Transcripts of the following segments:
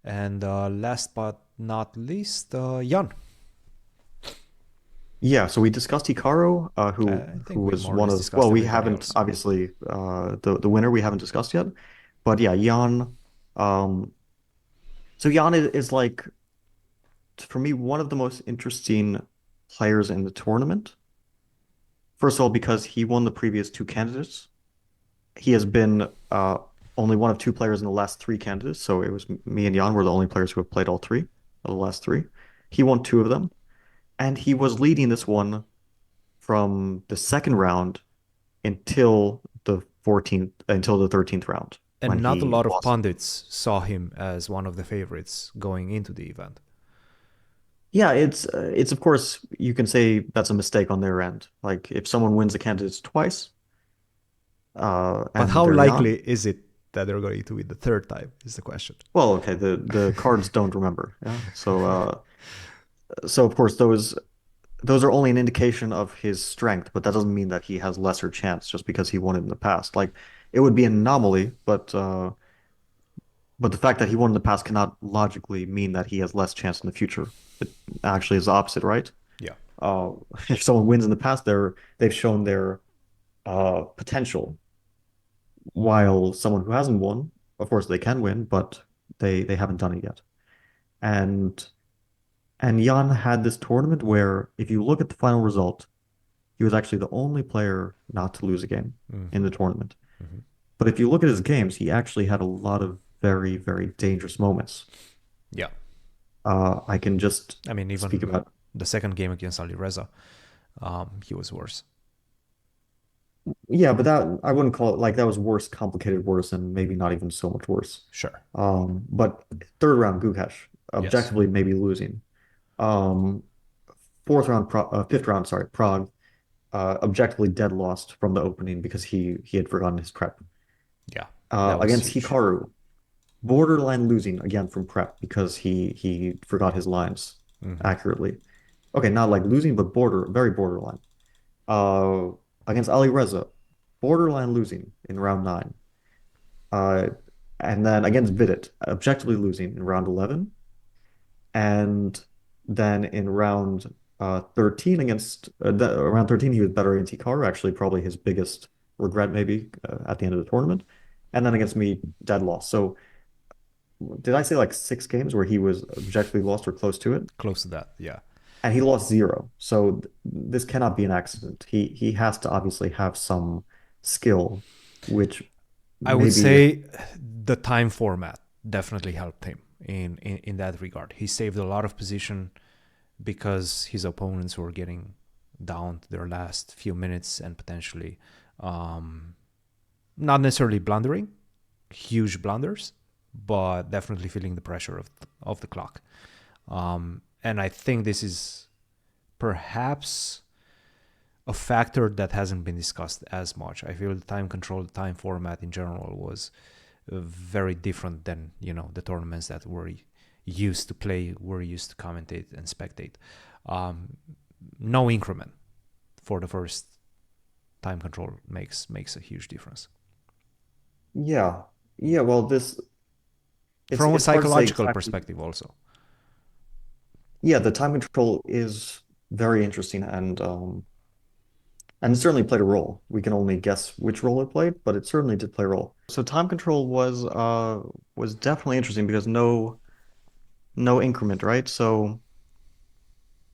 And last but not least, Jan. Yeah, so we discussed Hikaru, I who think we was more or one less of, discussed well, we everybody haven't else. obviously the winner we haven't discussed yet, but yeah, Jan. Um, so Jan is like, for me, one of the most interesting players in the tournament. First of all, because he won the previous two candidates. He has been only one of two players in the last three candidates, so it was me and Jan were the only players who have played all three of the last three. He won two of them, and he was leading this one from the second round until the 13th round when And not a he lot of lost. pundits saw him as one of the favorites going into the event. Yeah, it's of course you can say that's a mistake on their end. Like if someone wins the candidates twice, But and how they're young, likely is it that they're going to win the third time? Is the question. well, okay, the cards don't remember. Yeah. So of course those are only an indication of his strength, but that doesn't mean that he has lesser chance just because he won it in the past. Like it would be an anomaly, but the fact that he won in the past cannot logically mean that he has less chance in the future. It actually is the opposite, right? Yeah. Uh, if someone wins in the past, they've shown their potential, while someone who hasn't won, of course, they can win, but they haven't done it yet. And and Jan had this tournament where, if you look at the final result, he was actually the only player not to lose a game in Hmm. the tournament. Hmm. But if you look at his games, he actually had a lot of very, very dangerous moments. Yeah. I can just I mean, speak even about. the second game against Ali Reza, he was worse. Yeah, but that I wouldn't call it like that was worse, complicated worse, and maybe not even so much worse. Sure. But third round Gukesh, Yes. objectively maybe losing. Um, fifth round, sorry, Prague, objectively dead lost from the opening because he had forgotten his prep. Yeah. That was Against huge. Hikaru, borderline losing again from prep because he forgot his lines Hmm. accurately. Okay, not like losing, but very borderline. Uh, Against Ali Reza, borderline losing in round nine. Uh, and then against Vidit, objectively losing in round 11. And then in round 13 around 13, he was better against Hikaru, actually probably his biggest regret maybe at the end of the tournament. And then against me, dead loss. So did I say like six games where he was objectively lost or close to it? Close to that. Yeah. And he lost zero. So this cannot be an accident. He has to obviously have some skill, which I would maybe say the time format definitely helped him in that regard. He saved a lot of position because his opponents were getting down to their last few minutes and potentially um, not necessarily blundering, huge blunders, but definitely feeling the pressure of the clock. And I think this is perhaps a factor that hasn't been discussed as much. I feel the time control, the time format in general was very different than the tournaments that we're used to play, we're used to commentate and spectate. Um, no increment for the first time control makes a huge difference yeah. Yeah, well, this it's from a it's hard to say psychological exactly. perspective also. Yeah, the time control is very interesting and it certainly played a role. We can only guess which role it played, but it certainly did play a role. So time control was definitely interesting because no increment, right? So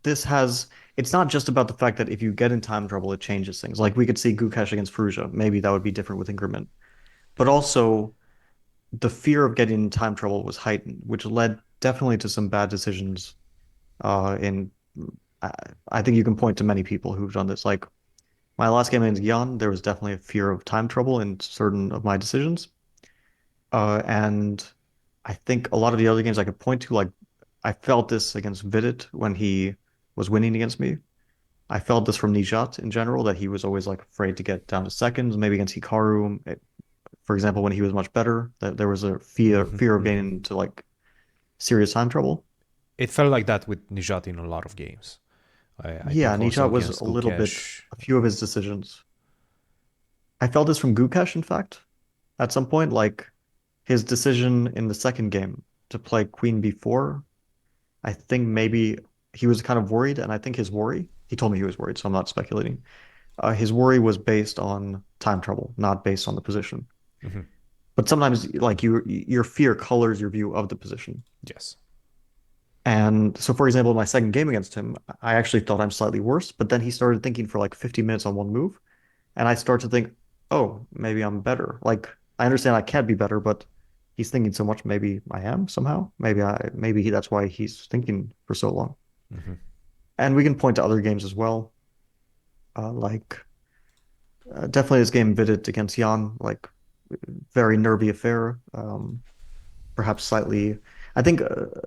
this has it's not just about the fact that if you get in time trouble, it changes things. Like we could see Gukesh against Ferrugia. Maybe that would be different with increment. But also the fear of getting in time trouble was heightened, which led definitely to some bad decisions. In I, I think you can point to many people who've done this. Like my last game against Gian, there was definitely a fear of time trouble in certain of my decisions. And I think a lot of the other games I could point to, like I felt this against Vidit when he was winning against me. I felt this from Nijat in general, that he was always like afraid to get down to seconds, maybe against Hikaru, for example, when he was much better, that there was a Hmm. fear of Hmm. getting into like serious time trouble. It felt like that with Nijat in a lot of games. I Yeah, think also Nijat was a against little bit, Gukesh. a few of his decisions. I felt this from Gukesh, in fact, at some point, like his decision in the second game. to play queen b4. I think maybe he was kind of worried, and I think his worry, he told me he was worried, so I'm not speculating. His worry was based on time trouble, not based on the position. Hmm. But sometimes, like your fear colors your view of the position. Yes. And so, for example, in my second game against him, I actually thought I'm slightly worse, but then he started thinking for like 50 minutes on one move, and I start to think, oh, maybe I'm better. Like I understand I can't be better, but he's thinking so much, maybe I am somehow. That's why he's thinking for so long. Hmm. And we can point to other games as well, like definitely this game Vidit against Jan, like very nervy affair. Perhaps slightly, I think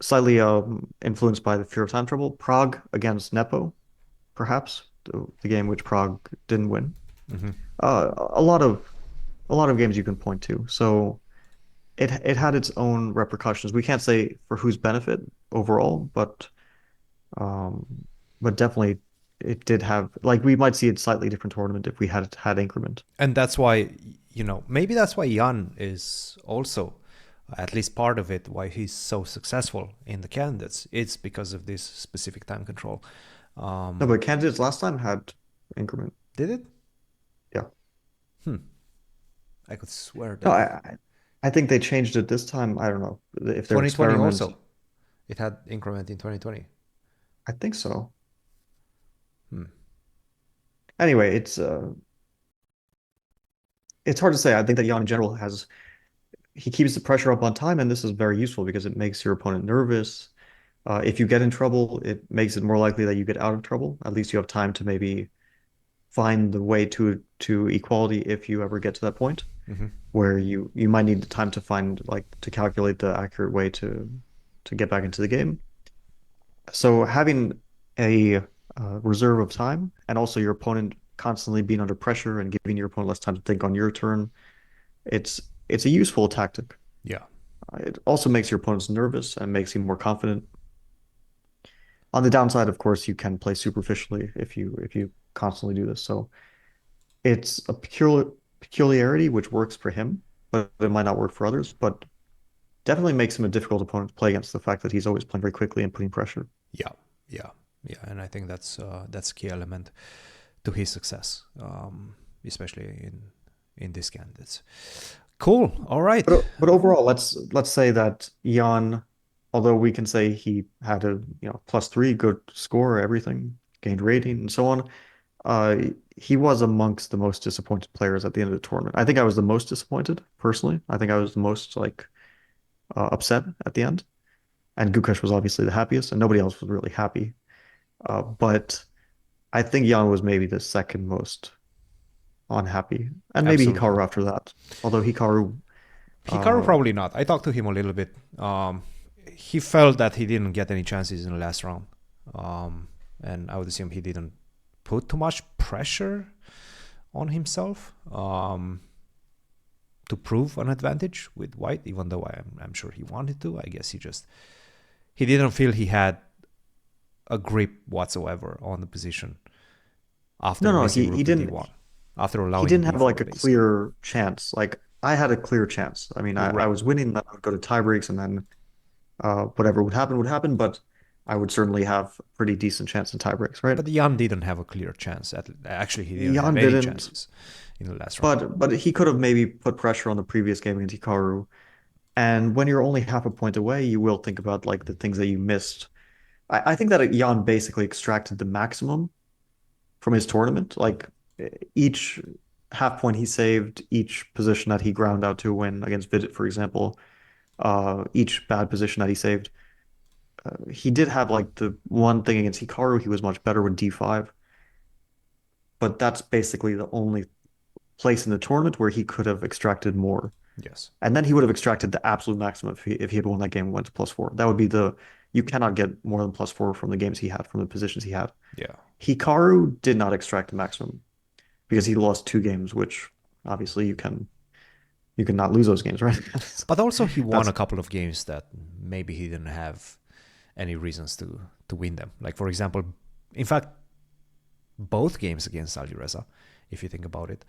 slightly influenced by the fear of time trouble. Prague against Nepo, perhaps the game which Prague didn't win. Hmm. A lot of games you can point to. So it had its own repercussions. We can't say for whose benefit overall, um, but definitely it did have like we might see a slightly different tournament if we had increment. And that's why, maybe that's why Jan is also, at least part of it, why he's so successful in the candidates. It's because of this specific time control. No, Um, but candidates last time had increment. did it? Yeah. Hmm. I could swear No, that I think they changed it this time. I don't know if they're 2020 experiments. also. It had increment in 2020. I think so. Hmm. Anyway, it's hard to say. I think that Jan in general has he keeps the pressure up on time, and this is very useful because it makes your opponent nervous. If you get in trouble, it makes it more likely that you get out of trouble. At least you have time to maybe find the way to equality if you ever get to that point Hmm. where you might need the time to find like to calculate the accurate way to get back into the game. So having a reserve of time and also your opponent constantly being under pressure and giving your opponent less time to think on your turn, it's it's a useful tactic. Yeah. It also makes your opponents nervous and makes you more confident. On the downside, of course, you can play superficially if you constantly do this. So it's a peculiarity which works for him, but it might not work for others. But definitely makes him a difficult opponent to play against the fact that he's always playing very quickly and putting pressure. Yeah. Yeah. Yeah. And I think that's a key element to his success, especially in these candidates. Cool. All right. But overall, let's say that Jan, although we can say he had a +3 good score, everything, gained rating and so on, uh, he was amongst the most disappointed players at the end of the tournament. I think I was the most disappointed personally. I think I was the most like upset at the end, and Gukesh was obviously the happiest, and nobody else was really happy. But I think Jan was maybe the second most unhappy, and maybe Absolutely. Hikaru after that. Although Hikaru, Hikaru uh, probably not. I talked to him a little bit. He felt that he didn't get any chances in the last round, and I would assume he didn't put too much pressure on himself to prove an advantage with White. Even though I'm sure he wanted to, I guess he didn't feel he had a grip whatsoever on the position after no, missing he rook to didn't d1, after he allowing didn't have like b4 a basically. clear chance. Like I had a clear chance. I mean, I Right. was winning, then I would go to tie breaks, and then whatever would happen. But I would certainly have a pretty decent chance in tie breaks, right? But Jan didn't have a clear chance. Actually, he didn't have Jan any didn't, chances in the last round. but he could have maybe put pressure on the previous game against Hikaru. And when you're only half a point away, you will think about like the things that you missed. I think that Jan basically extracted the maximum from his tournament. Like each half point he saved, each position that he ground out to win against Vidit, for example, each bad position that he saved. He did have like the one thing against Hikaru, he was much better with D5, but that's basically the only place in the tournament where he could have extracted more. Yes. And then he would have extracted the absolute maximum if he had won that game and went to +4. That would be you cannot get more than +4 from the games he had, from the positions he had. Yeah. Hikaru did not extract the maximum because he lost two games, which obviously you can not lose those games, right? But also he won That's a couple of games that maybe he didn't have any reasons to win them. Like for example, in fact, both games against Alireza, if you think about it.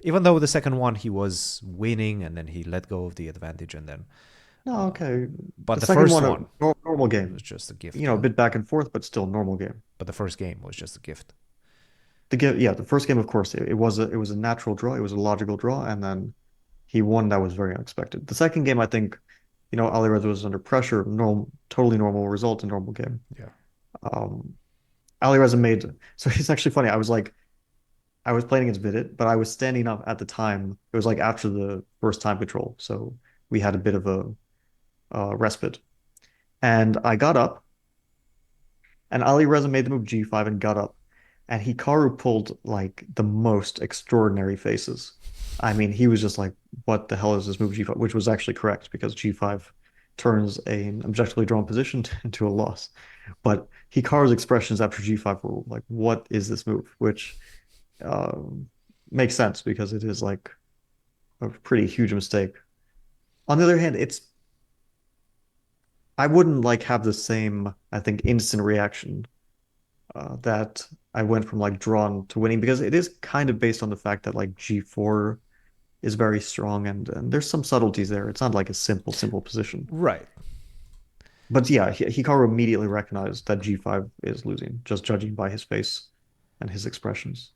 Even though the second one he was winning and then he let go of the advantage and then No, okay. But The the second first one, a one normal was game. just a You gift. know, a bit back and forth, but still normal game. But the first game was just a gift. Yeah, the first game, of course, it was a natural draw. It was a logical draw, and then he won. That was very unexpected. The second game, I think, Alireza was under pressure. Normal, totally normal result in normal game. Yeah. Um, Alireza made so it's actually funny. I was playing against Vidit, but I was standing up at the time. It was like after the first time control, so we had a bit of a respite. And I got up, and Ali Reza made the move G5 and got up. And Hikaru pulled like the most extraordinary faces. I mean, he was just like, what the hell is this move G5? Which was actually correct because G5 turns an objectively drawn position into a loss. But Hikaru's expressions after G5 were like, what is this move? Which um, makes sense because it is like a pretty huge mistake. On the other hand, I wouldn't like have the same, I think, instant reaction that I went from like drawn to winning because it is kind of based on the fact that like G4 is very strong and there's some subtleties there. It's not like a simple position. Right. But yeah, Hikaru immediately recognized that G5 is losing, just judging by his face and his expressions.